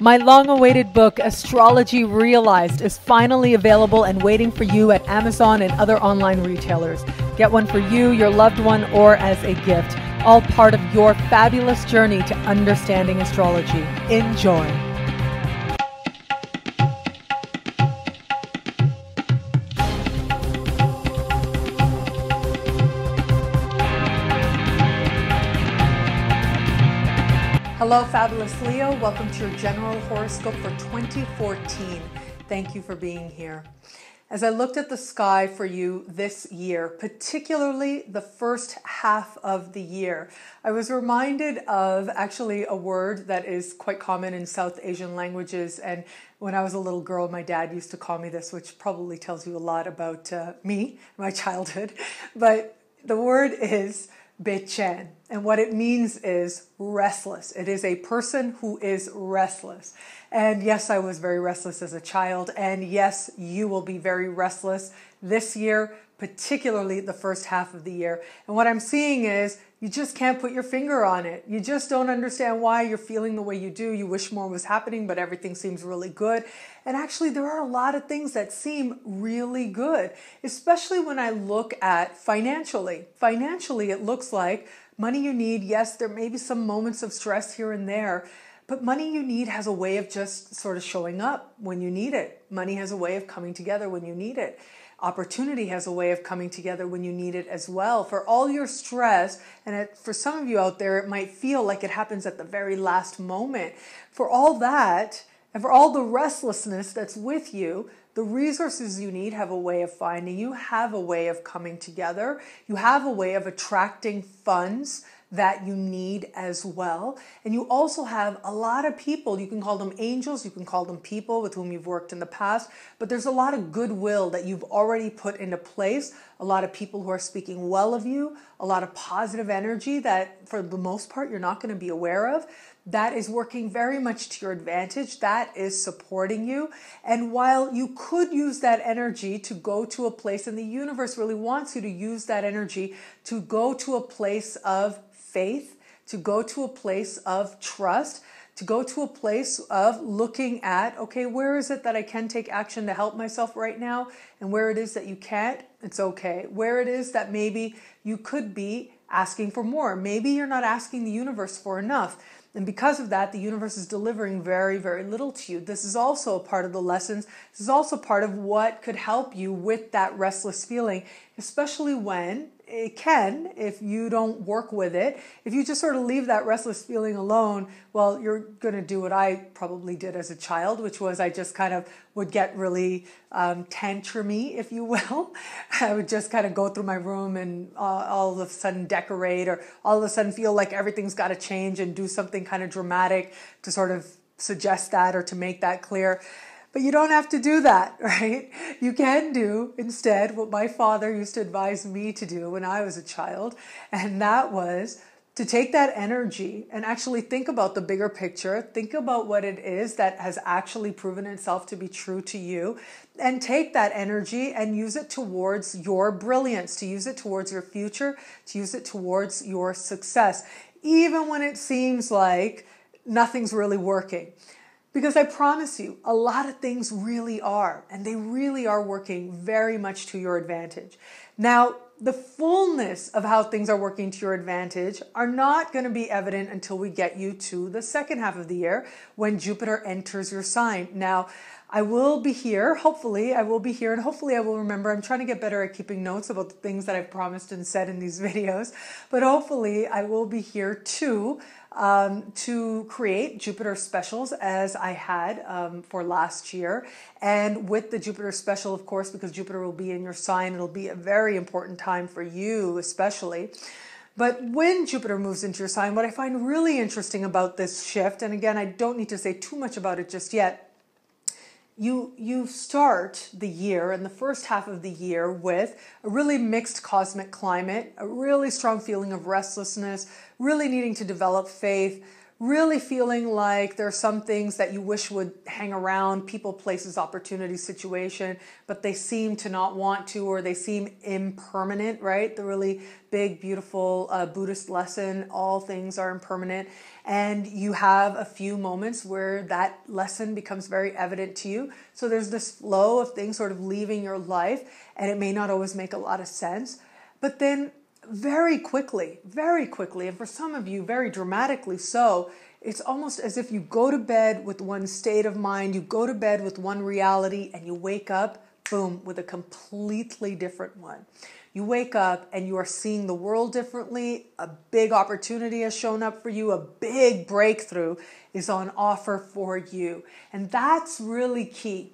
My long-awaited book, Astrology Realized, is finally available and waiting for you at Amazon and other online retailers. Get one for you, your loved one, or as a gift. All part of your fabulous journey to understanding astrology. Enjoy. Hello, Fabulous Leo. Welcome to your general horoscope for 2014. Thank you for being here. As I looked at the sky for you this year, particularly the first half of the year, I was reminded of actually a word that is quite common in South Asian languages. And when I was a little girl, my dad used to call me this, which probably tells you a lot about me, my childhood. But the word is Bechen, and what it means is restless. It is a person who is restless. And yes, I was very restless as a child, and yes, you will be very restless this year, particularly the first half of the year. And what I'm seeing is you just can't put your finger on it. You just don't understand why you're feeling the way you do. You wish more was happening, but everything seems really good. And actually, there are a lot of things that seem really good, especially when I look at financially. Financially, it looks like money you need. Yes, there may be some moments of stress here and there, but money you need has a way of just sort of showing up when you need it. Money has a way of coming together when you need it. Opportunity has a way of coming together when you need it as well. For all your stress, and for some of you out there, it might feel like it happens at the very last moment. For all that, and for all the restlessness that's with you, the resources you need have a way of finding you, have a way of coming together. You have a way of attracting funds that you need as well. And you also have a lot of people, you can call them angels, you can call them people with whom you've worked in the past, but there's a lot of goodwill that you've already put into place, a lot of people who are speaking well of you, a lot of positive energy that for the most part you're not going to be aware of. That is working very much to your advantage. That is supporting you. And while you could use that energy to go to a place, and the universe really wants you to use that energy to go to a place of faith, to go to a place of trust, to go to a place of looking at, okay, where is it that I can take action to help myself right now? And where it is that you can't, it's okay. Where it is that maybe you could be asking for more. Maybe you're not asking the universe for enough. And because of that, the universe is delivering very, very little to you. This is also a part of the lessons. This is also part of what could help you with that restless feeling, especially when it can, if you don't work with it. If you just sort of leave that restless feeling alone, well, you're going to do what I probably did as a child, which was I just kind of would get really tantrumy, if you will. I would just kind of go through my room and all of a sudden decorate, or all of a sudden feel like everything's got to change and do something kind of dramatic to sort of suggest that or to make that clear. But you don't have to do that, right? You can do instead what my father used to advise me to do when I was a child. And that was to take that energy and actually think about the bigger picture. Think about what it is that has actually proven itself to be true to you. And take that energy and use it towards your brilliance, to use it towards your future, to use it towards your success. Even when it seems like nothing's really working. Because I promise you, a lot of things really are, and they really are working very much to your advantage. Now, the fullness of how things are working to your advantage are not going to be evident until we get you to the second half of the year when Jupiter enters your sign. Now, I will be here, hopefully I will be here, and hopefully I will remember. I'm trying to get better at keeping notes about the things that I've promised and said in these videos, but hopefully I will be here too to create Jupiter specials as I had for last year. And with the Jupiter special, of course, because Jupiter will be in your sign, it'll be a very important time for you especially. But when Jupiter moves into your sign, what I find really interesting about this shift, and again, I don't need to say too much about it just yet, you start the year and the first half of the year with a really mixed cosmic climate, a really strong feeling of restlessness, really needing to develop faith, really feeling like there are some things that you wish would hang around, people, places, opportunity, situation, but they seem to not want to, or they seem impermanent, right? The really big, beautiful Buddhist lesson, all things are impermanent. And you have a few moments where that lesson becomes very evident to you. So there's this flow of things sort of leaving your life, and it may not always make a lot of sense. But then very quickly, and for some of you, very dramatically so, it's almost as if you go to bed with one state of mind, you go to bed with one reality, and you wake up, boom, with a completely different one. You wake up and you are seeing the world differently. A big opportunity has shown up for you. A big breakthrough is on offer for you. And that's really key.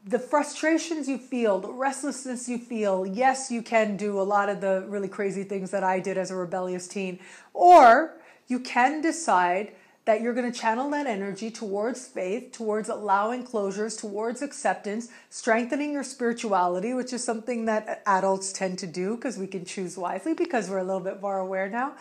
The frustrations you feel, the restlessness you feel, yes, you can do a lot of the really crazy things that I did as a rebellious teen. Or you can decide that you're going to channel that energy towards faith, towards allowing closures, towards acceptance, strengthening your spirituality, which is something that adults tend to do because we can choose wisely because we're a little bit more aware now.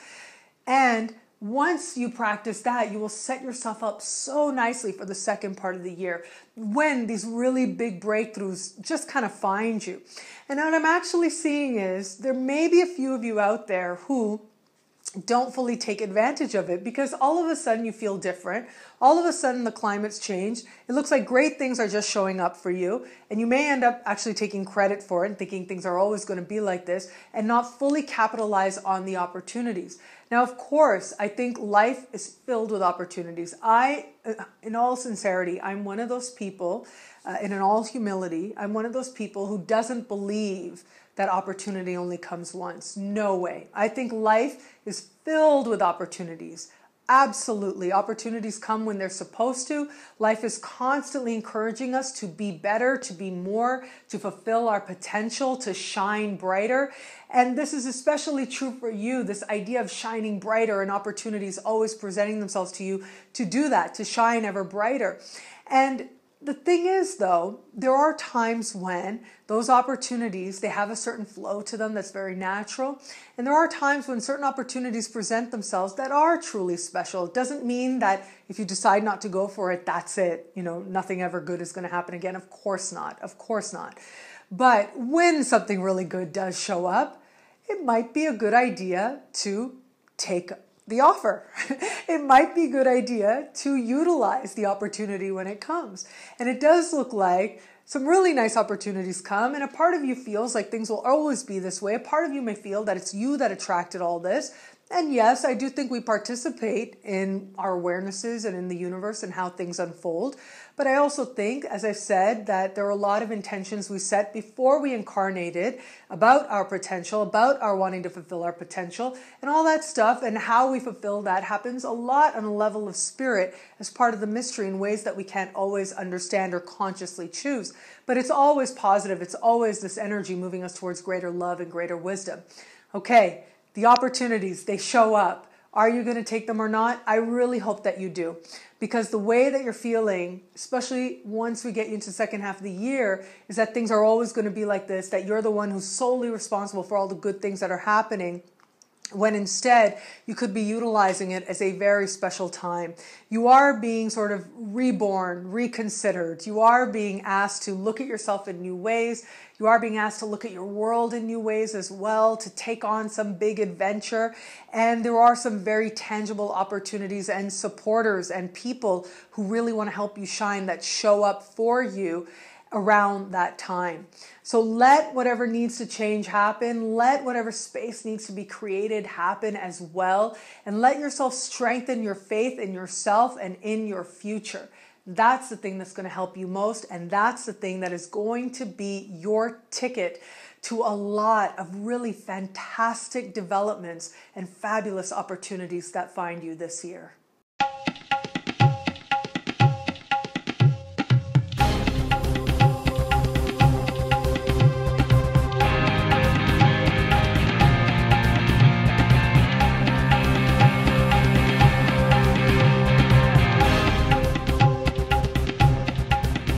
And once you practice that, you will set yourself up so nicely for the second part of the year when these really big breakthroughs just kind of find you. And what I'm actually seeing is there may be a few of you out there who don't fully take advantage of it because all of a sudden you feel different. All of a sudden the climate's changed. It looks like great things are just showing up for you, and you may end up actually taking credit for it and thinking things are always going to be like this and not fully capitalize on the opportunities. Now, of course, I think life is filled with opportunities. In all sincerity, I'm one of those people, in all humility, I'm one of those people who doesn't believe that opportunity only comes once. No way. I think life is filled with opportunities. Absolutely. Opportunities come when they're supposed to. Life is constantly encouraging us to be better, to be more, to fulfill our potential, to shine brighter. And this is especially true for you, this idea of shining brighter and opportunities always presenting themselves to you to do that, to shine ever brighter. And the thing is, though, there are times when those opportunities, they have a certain flow to them that's very natural. And there are times when certain opportunities present themselves that are truly special. It doesn't mean that if you decide not to go for it, that's it. You know, nothing ever good is going to happen again. Of course not. Of course not. But when something really good does show up, it might be a good idea to take the offer. It might be a good idea to utilize the opportunity when it comes. And it does look like some really nice opportunities come, and a part of you feels like things will always be this way. A part of you may feel that it's you that attracted all this. And yes, I do think we participate in our awarenesses and in the universe and how things unfold. But I also think, as I said, that there are a lot of intentions we set before we incarnated about our potential, about our wanting to fulfill our potential, and all that stuff, and how we fulfill that happens a lot on a level of spirit as part of the mystery in ways that we can't always understand or consciously choose. But it's always positive. It's always this energy moving us towards greater love and greater wisdom. Okay. The opportunities, they show up. Are you going to take them or not? I really hope that you do. Because the way that you're feeling, especially once we get into the second half of the year, is that things are always going to be like this, that you're the one who's solely responsible for all the good things that are happening, when instead you could be utilizing it as a very special time. You are being sort of reborn, reconsidered. You are being asked to look at yourself in new ways. You are being asked to look at your world in new ways as well, to take on some big adventure. And there are some very tangible opportunities and supporters and people who really want to help you shine that show up for you around that time. So let whatever needs to change happen. Let whatever space needs to be created happen as well. And let yourself strengthen your faith in yourself and in your future. That's the thing that's going to help you most. And that's the thing that is going to be your ticket to a lot of really fantastic developments and fabulous opportunities that find you this year.